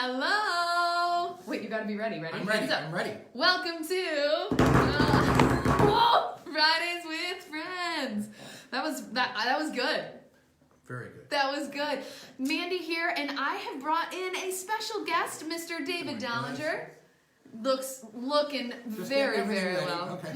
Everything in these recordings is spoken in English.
Hello. Wait, you gotta be ready. Ready? I'm ready. I'm ready. Welcome to Fridays with Friends. That was good. Very good. That was good. Mandy here, and I have brought in a special guest, Mr. David Dollinger. Looking very well. Okay.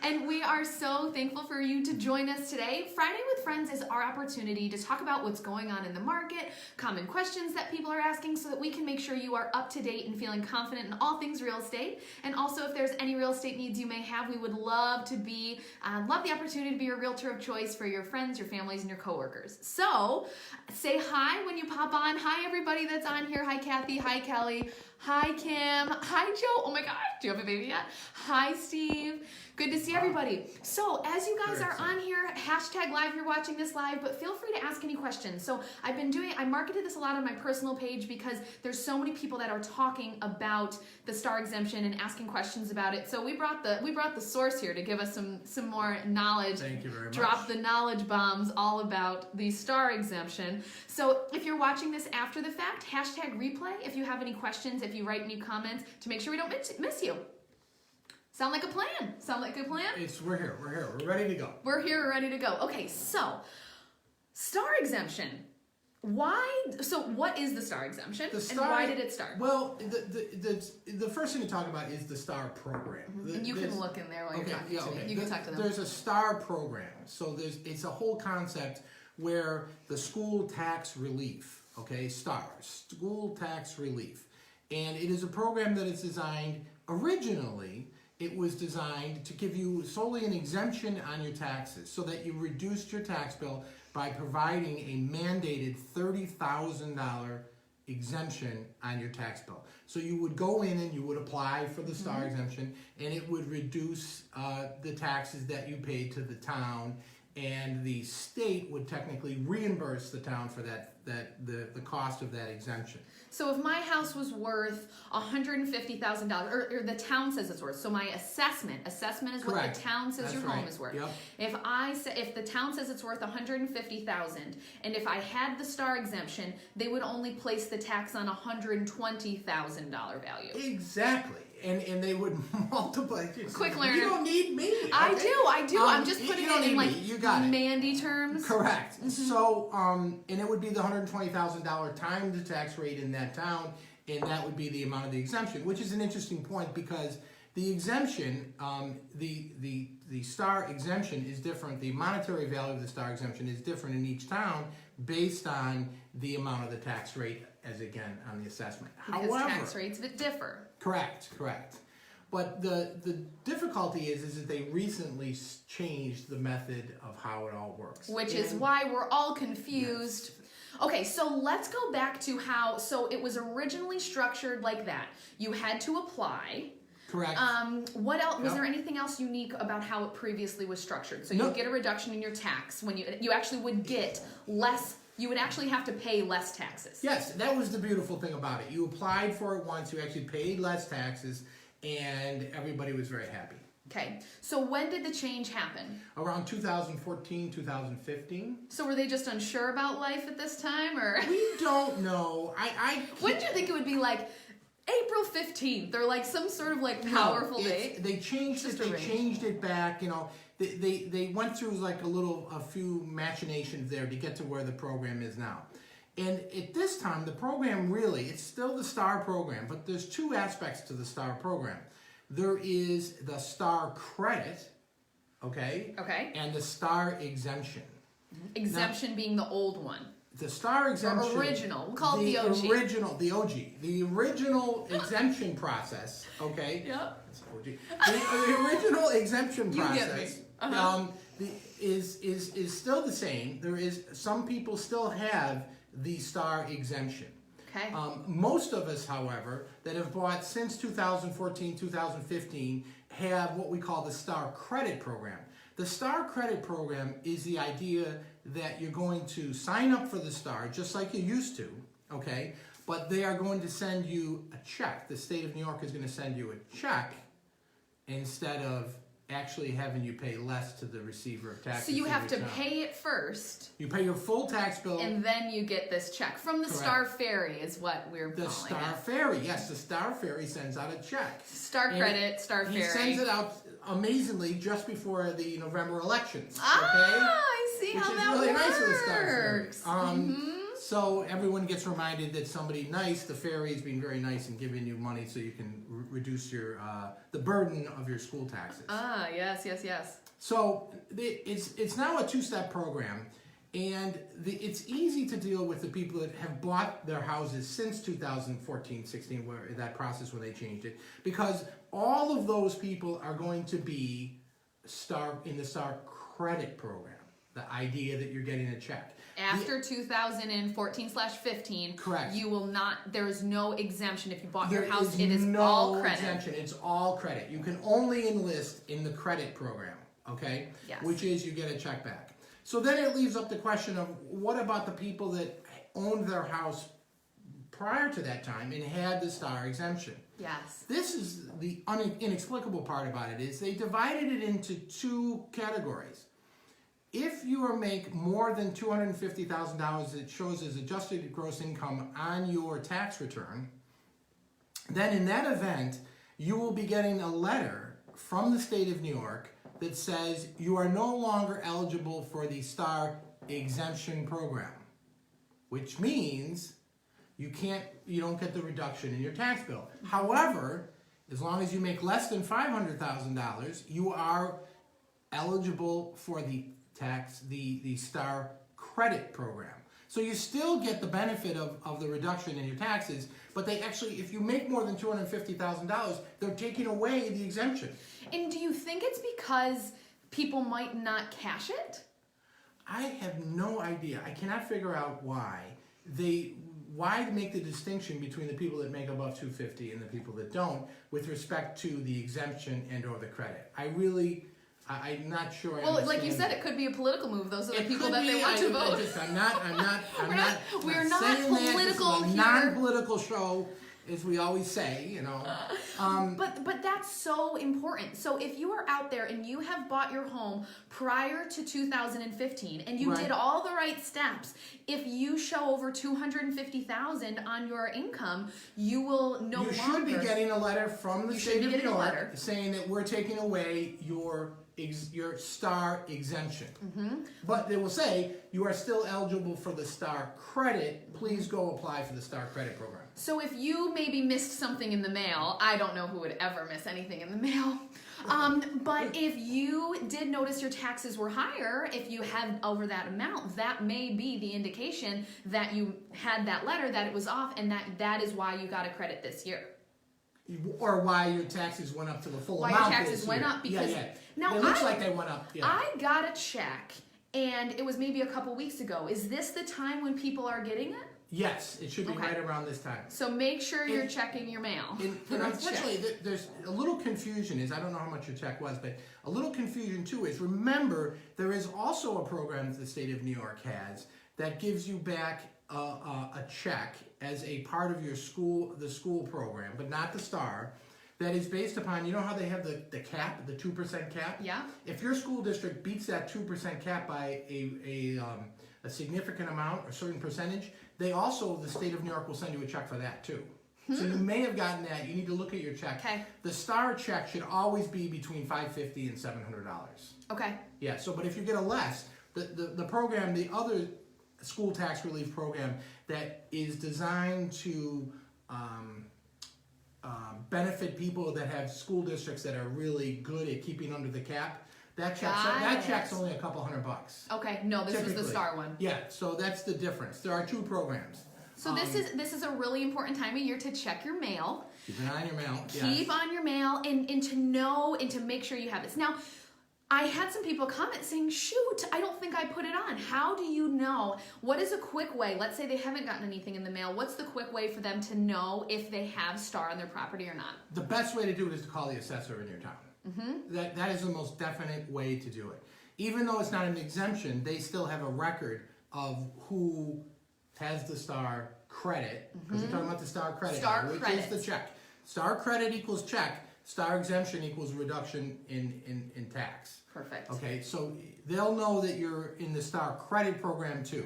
And we are so thankful for you to join us today. Friday with Friends is our opportunity to talk about what's going on in the market, common questions that people are asking, so that we can make sure you are up to date and feeling confident in all things real estate. And also, if there's any real estate needs you may have, we would love the opportunity to be your realtor of choice for your friends, your families, and your coworkers. So say hi when you pop on. Hi, everybody that's on here. Hi, Kathy. Hi, Kelly. Hi, Kim. Hi, Joe. Oh my gosh, do you have a baby yet? Hi, Steve. Good to see everybody. So as you guys are on here, hashtag live, you're watching this live, but feel free to ask any questions. So I marketed this a lot on my personal page because there's so many people that are talking about the STAR exemption and asking questions about it. So we brought the source here to give us some more knowledge. Thank you very much. Drop the knowledge bombs all about the STAR exemption. So if you're watching this after the fact, hashtag replay if you have any questions, if you write any comments, to make sure we don't miss you. Sound like a plan? Sound like a good plan? We're here. We're ready to go. We're here, we're ready to go. Okay, so STAR exemption. What is the STAR exemption, and why did it start? Well, the first thing to talk about is the STAR program. And you can look in there while you're talking to me. You can talk to them. There's a STAR program. So it's a whole concept where the school tax relief, STAR, school tax relief. And it is a program that is designed, originally, it was designed to give you solely an exemption on your taxes so that you reduced your tax bill by providing a mandated $30,000 exemption on your tax bill. So you would go in and you would apply for the STAR exemption, and it would reduce the taxes that you paid to the town, and the state would technically reimburse the town for the cost of that exemption. So if my house was worth $150,000, or the town says it's worth, so my assessment is what Correct. the town says your home is worth. Yep. If the town says it's worth $150,000, and if I had the STAR exemption, they would only place the tax on $120,000 value. Exactly. And they would multiply. Quick learner. You don't need me. Okay? I do. I'm just putting it in like Mandy terms. Correct. So, and it would be the $120,000 time to tax rate in that town, and that would be the amount of the exemption, which is an interesting point because the exemption, the STAR exemption is different. The monetary value of the STAR exemption is different in each town based on the amount of the tax rate, as again on the assessment. Because tax rates that differ. Correct. But the difficulty is that they recently changed the method of how it all works. Which is why we're all confused. Yes. Okay, so let's go back to so it was originally structured like that. You had to apply. Correct. What else? Was there anything else unique about how it previously was structured? So you get a reduction in your tax when you actually would get less. You would actually have to pay less taxes. Yes, that was the beautiful thing about it. You applied for it once, you actually paid less taxes, and everybody was very happy. Okay, so when did the change happen? Around 2014, 2015. So were they just unsure about life at this time, or? We don't know. When did you think it would be like April 15th, or like some sort of like powerful date? They changed it. They changed it back. They went through like a few machinations there to get to where the program is now. And at this time, the program it's still the STAR program, but there's two aspects to the STAR program. There is the STAR credit, and the STAR exemption. Exemption being the old one. The STAR exemption. Or original. We'll call it the OG. The original exemption process, Yep. That's OG. The original exemption process is still the same. Some people still have the STAR exemption. Okay. Most of us, however, that have bought since 2014, 2015, have what we call the STAR credit program. The STAR credit program is the idea that you're going to sign up for the STAR just like you used to, but they are going to send you a check. The state of New York is going to send you a check instead of actually having you pay less to the receiver of taxes. So you have to return. pay it first, You pay your full tax bill. and then you get this check from the Correct. STAR Ferry is what we're The calling STAR it. Ferry, yes, the STAR Ferry sends out a check. STAR And Credit, STAR Ferry. He sends it out amazingly just before the November elections. Ah, Okay? I see Which how is that really works. nice of the STAR Ferry. So everyone gets reminded that somebody nice, the ferry, is being very nice and giving you money so you can reduce your the burden of your school taxes. Ah, yes. So it's now a two-step program, and it's easy to deal with the people that have bought their houses since 2014-16, where that process when they changed it, because all of those people are going to be in the STAR credit program. The idea that you're getting a check. After 2014/15, Correct. You will not. There is no exemption if you bought your There house. is It is no all credit. exemption. It's all credit. You can only enlist in the credit program, okay? Yes. Which is you get a check back. So then it leaves up the question of what about the people that owned their house prior to that time and had the STAR exemption? Yes. This is the inexplicable part about it is they divided it into two categories. If you make more than $250,000 that shows as adjusted gross income on your tax return, then in that event, you will be getting a letter from the state of New York that says you are no longer eligible for the STAR exemption program, which means you don't get the reduction in your tax bill. However, as long as you make less than $500,000, you are eligible for the STAR credit program. So you still get the benefit of the reduction in your taxes, but they actually, if you make more than $250,000, they're taking away the exemption. And do you think it's because people might not cash it? I have no idea. I cannot figure out why make the distinction between the people that make above $250,000 and the people that don't with respect to the exemption and or the credit. I'm not sure. Well, like you said, it could be a political move. Those are the people that they want to vote. I'm not We're not saying political that. This is a here. non-political show, as we always say, you know. But that's so important. So if you are out there and you have bought your home prior to 2015 and you Right. did all the right steps, if you show over $250,000 on your income, you will no longer. You should be getting a letter from the You should state be of New getting a York letter. saying that we're taking away your STAR exemption. But they will say you are still eligible for the STAR credit. Please go apply for the STAR credit program. So if you maybe missed something in the mail, I don't know who would ever miss anything in the mail. But if you did notice your taxes were higher, if you had over that amount, that may be the indication that you had that letter, that it was off, and that is why you got a credit this year. Or why your taxes went up to the full Why amount your taxes this went year. up, because now it looks like they went up. Yeah. I got a check, and it was maybe a couple weeks ago. Is this the time when people are getting it? Yes, it should be Okay. right around this time. So make sure you're checking your mail. And unfortunately, there's a little confusion. I don't know how much your check was, but a little confusion too is remember there is also a program that the state of New York has that gives you back a check as a part of your the school program, but not the STAR. That is based upon, you know how they have the cap, the 2% cap? Yeah. If your school district beats that 2% cap by a significant amount, a certain percentage, the state of New York will send you a check for that too. So you may have gotten that. You need to look at your check. Okay. The STAR check should always be between $550 and $700. Okay. Yeah. So, but if you get a less, the program, the other school tax relief program that is designed to benefit people that have school districts that are really good at keeping under the cap. That check's only a couple $100. Okay. No, this was the Typically. STAR one. Yeah, so that's the difference. There are two programs. So this is a really important time of year to check your mail. Keep an eye on your mail. Keep on your mail and to know and to make sure you have this. Now, I had some people comment saying, shoot, I don't think I put it on. How do you know? What is a quick way? Let's say they haven't gotten anything in the mail. What's the quick way for them to know if they have STAR on their property or not? The best way to do it is to call the assessor in your town. That is the most definite way to do it. Even though it's not an exemption, they still have a record of who has the STAR credit, because we're talking about the STAR credit, STAR which credit. is the check. STAR credit equals check. STAR exemption equals reduction in tax. Perfect. Okay, so they'll know that you're in the STAR credit program too.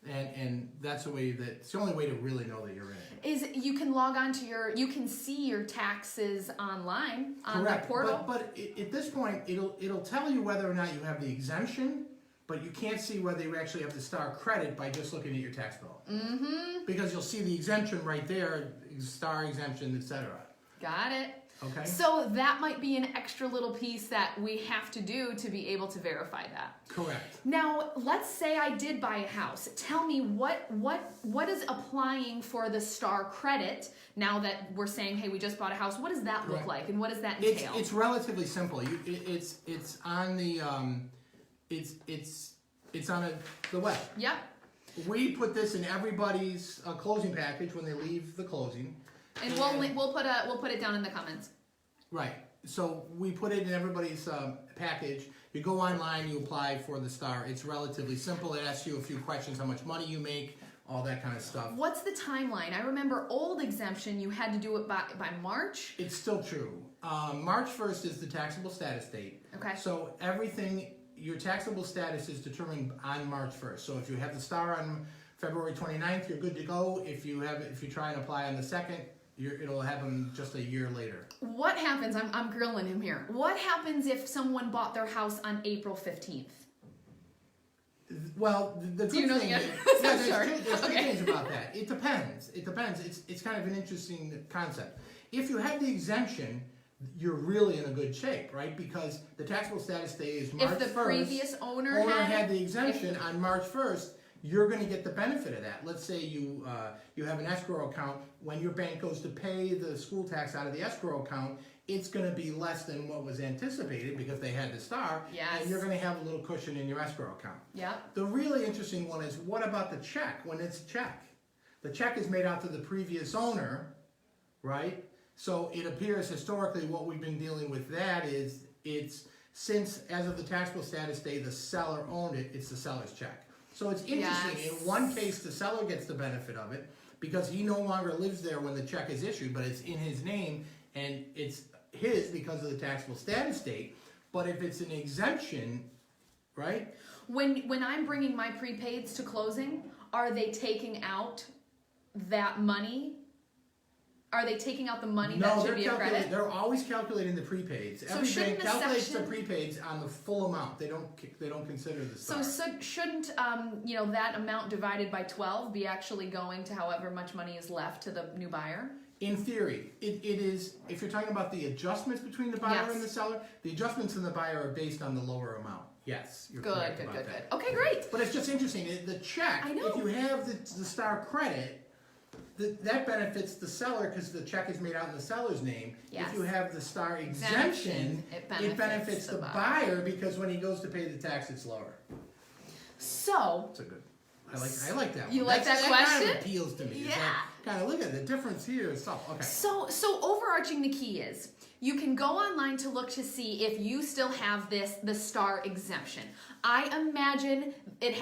And that's it's the only way to really know that you're in it. Is you can log on to you can see your taxes online on Correct. the portal. But at this point, it'll tell you whether or not you have the exemption, but you can't see whether you actually have the STAR credit by just looking at your tax bill. Mm-hmm. Because you'll see the exemption right there, STAR exemption, etc. Got it. Okay. So that might be an extra little piece that we have to do to be able to verify that. Correct. Now, let's say I did buy a house. Tell me what is applying for the STAR credit now that we're saying, hey, we just bought a house. What does that look like, and what does that entail? It's relatively simple. It's on the it's on the web. Yep. We put this in everybody's closing package when they leave the closing. And we'll put it down in the comments. Right. So we put it in everybody's package. You go online, you apply for the STAR. It's relatively simple. It asks you a few questions: how much money you make, all that kind of stuff. What's the timeline? I remember old exemption, you had to do it by March. It's still true. March 1st is the taxable status date. Okay. So your taxable status is determined on March 1st. So if you have the STAR on February 29th, you're good to go. If you try and apply on the 2nd, it'll happen just a year later. What happens? I'm grilling him here. What happens if someone bought their house on April 15th? Well, the Do you know the thing answer? there's two things about that. It depends. It's kind of an interesting concept. If you have the exemption, you're really in a good shape, right? Because the taxable status day is March 1st. If the previous owner had the exemption on March 1st, you're going to get the benefit of that. Let's say you have an escrow account. When your bank goes to pay the school tax out of the escrow account, it's going to be less than what was anticipated because they had the STAR. Yes. And you're going to have a little cushion in your escrow account. Yeah. The really interesting one is, what about the check when it's a check? The check is made out to the previous owner, right? So it appears historically what we've been dealing with that is since as of the taxable status day the seller owned it, it's the seller's check. So it's interesting. Yes. In one case, the seller gets the benefit of it because he no longer lives there when the check is issued, but it's in his name and it's his because of the taxable status date. But if it's an exemption, right? When I'm bringing my prepaids to closing, are they taking out that money? Are they taking out the money that should be a credit? They're always calculating the prepaids. So Every shouldn't bank the calculates section- the prepaids on the full amount. They don't consider the STAR. So shouldn't that amount divided by 12 be actually going to however much money is left to the new buyer? In theory, it is. If you're talking about the adjustments between the buyer and the seller, the adjustments in the buyer are based on the lower amount. Yes, you're correct about that. Good. Okay, great. But it's just interesting. The check, I know. if you have the STAR credit, that benefits the seller because the check is made out in the seller's name. Yes. If you have the STAR exemption, it benefits the buyer because when he goes to pay the tax, it's lower. So, It's a good. I like that one. You like that question? Kind of appeals to me. Yeah. It's like, kind of look at the difference here and stuff. Okay. So overarching the key is you can go online to look to see if you still have the STAR exemption. I imagine it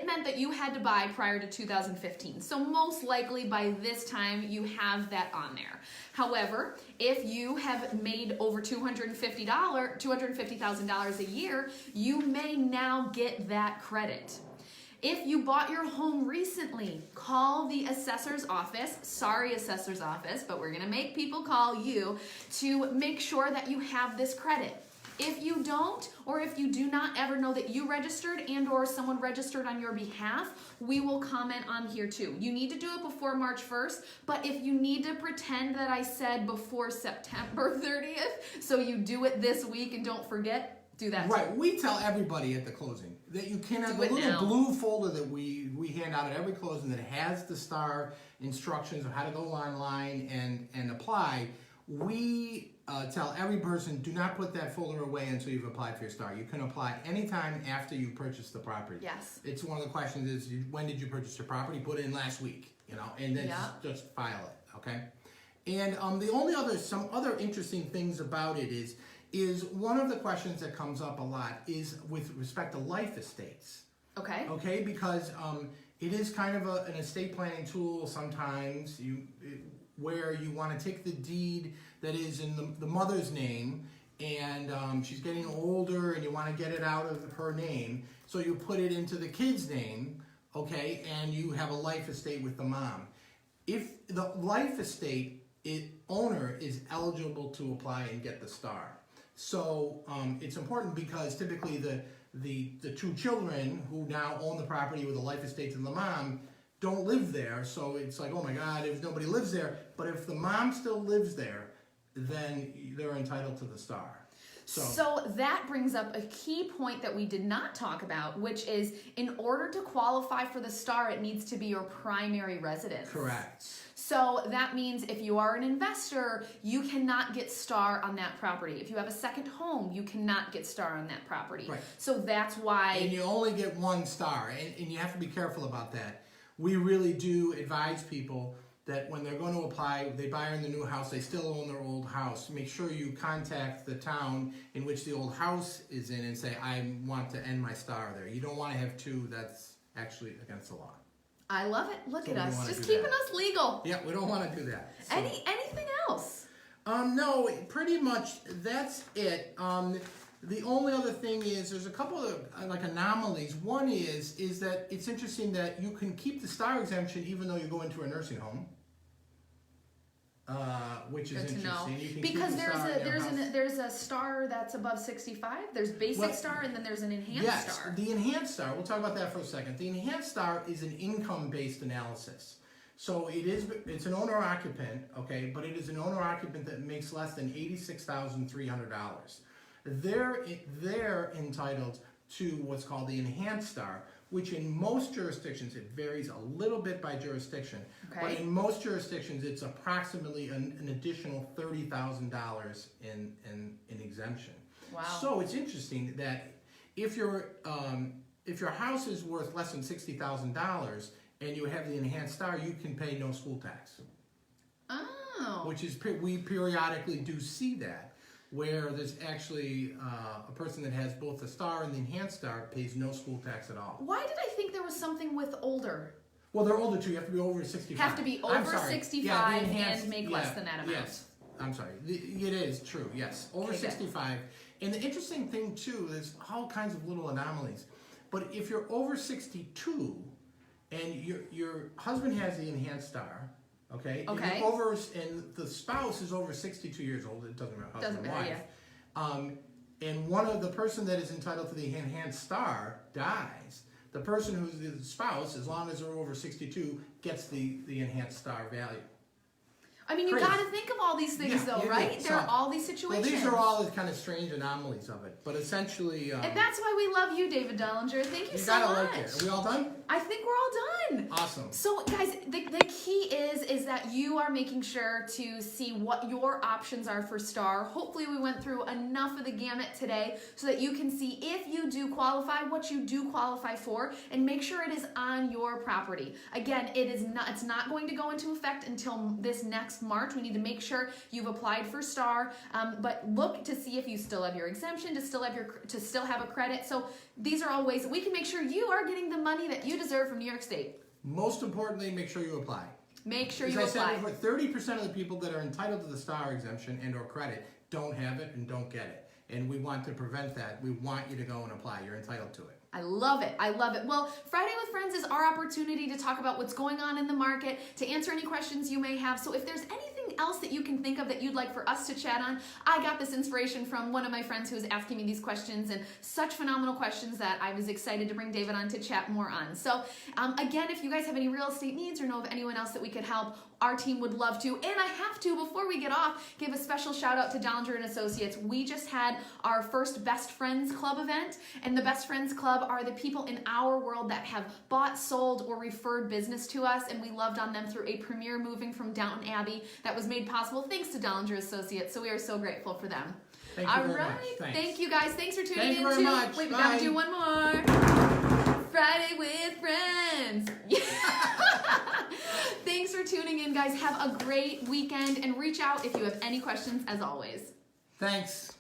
meant that you had to buy prior to 2015. So most likely by this time you have that on there. However, if you have made over $250,000 a year, you may now get that credit. If you bought your home recently, call the assessor's office. Sorry, assessor's office, but we're gonna make people call you to make sure that you have this credit. If you don't, or if you do not ever know that you registered and or someone registered on your behalf, we will comment on here too. You need to do it before March 1st, but if you need to pretend that I said before September 30th, so you do it this week and don't forget, do that Right. too. We tell everybody at the closing that you cannot, Do the it little now. blue folder that we hand out at every closing that has the STAR instructions of how to go online and apply, we tell every person, do not put that folder away until you've applied for your STAR. You can apply anytime after you purchase the property. Yes. It's one of the questions is, when did you purchase your property? Put it in last week, and then just file it, okay? And some other interesting things about it is one of the questions that comes up a lot is with respect to life estates. Okay. Okay, because it is kind of an estate planning tool sometimes. where you want to take the deed that is in the mother's name, and she's getting older and you want to get it out of her name, so you put it into the kid's name, okay, and you have a life estate with the mom. If the life estate owner is eligible to apply and get the STAR. So it's important because typically the two children who now own the property with the life estate to the mom don't live there, so it's like, oh my God, if nobody lives there. But if the mom still lives there, then they're entitled to the STAR. So that brings up a key point that we did not talk about, which is in order to qualify for the STAR, it needs to be your primary residence. Correct. So that means if you are an investor, you cannot get STAR on that property. If you have a second home, you cannot get STAR on that property. Right. So that's why... And you only get one STAR, and you have to be careful about that. We really do advise people that when they're going to apply, they buy in the new house, they still own their old house. Make sure you contact the town in which the old house is in and say, I want to end my STAR there. You don't want to have two. That's actually against the law. I love it. Look So at we us, wanna just do keeping that. us legal. Yeah, we don't want to do that. So. Anything else? No, pretty much that's it. The only other thing is there's a couple of like anomalies. One is that it's interesting that you can keep the STAR exemption even though you go into a nursing home. Which is Good to interesting. know. You can Because keep the STAR in your house. there's a STAR that's above 65. There's basic STAR and then there's an enhanced STAR. The enhanced STAR, we'll talk about that for a second. The enhanced STAR is an income-based analysis. So it's an owner-occupant, okay, but it is an owner-occupant that makes less than $86,300. They're entitled to what's called the enhanced STAR, which in most jurisdictions, it varies a little bit by jurisdiction, but in most jurisdictions, it's approximately an additional $30,000 in exemption. Wow. So it's interesting that if your house is worth less than $60,000 and you have the enhanced STAR, you can pay no school tax. Oh. Which is, we periodically do see that, where there's actually a person that has both the STAR and the enhanced STAR pays no school tax at all. Why did I think there was something with older? Well, they're older too. You have to be over 65. Have to be over 65 and make less than that amount. Yes, I'm sorry. It is true, yes. Over 65. And the interesting thing too, there's all kinds of little anomalies. But if you're over 62 and your husband has the enhanced STAR, okay? Okay. And the spouse is over 62 years old, it doesn't matter, husband or wife. And the person that is entitled to the enhanced STAR dies. The person who's the spouse, as long as they're over 62, gets the enhanced STAR value. I mean, you got to think of all these things, though, right? There are all these situations. Well, these are all the kind of strange anomalies of it, but essentially... and that's why we love you, David Dollinger. Thank you so much. Like it. Are we all done? I think we're all done. Awesome. So, guys, the key is that you are making sure to see what your options are for STAR. Hopefully, we went through enough of the gamut today so that you can see if you do qualify, what you do qualify for, and make sure it is on your property. Again, it's not going to go into effect until this next March. We need to make sure you've applied for STAR, but look to see if you still have your exemption, to still have a credit. So these are all ways that we can make sure you are getting the money that you deserve from New York State. Most importantly, make sure you apply. Make sure you apply. As I apply. said before, 30% of the people that are entitled to the STAR exemption and or credit don't have it and don't get it. And we want to prevent that. We want you to go and apply. You're entitled to it. I love it. I love it. Well, Friday with Friends is our opportunity to talk about what's going on in the market, to answer any questions you may have. So if there's anything else that you can think of that you'd like for us to chat on, I got this inspiration from one of my friends who was asking me these questions, and such phenomenal questions that I was excited to bring David on to chat more on. So again, if you guys have any real estate needs or know of anyone else that we could help, our team would love to. And I have to, before we get off, give a special shout out to Dollinger Associates. We just had our first Best Friends Club event, and the Best Friends Club are the people in our world that have bought, sold, or referred business to us, and we loved on them through a premier moving from Downton Abbey that was made possible thanks to Dollinger Associates. So we are so grateful for them. Thank you very much. Thanks. Thank you guys. Thanks for tuning in. Thank you very much. Wait, we Bye. gotta do one more. Friday with Friends. Thanks for tuning in, guys. Have a great weekend and reach out if you have any questions, as always. Thanks.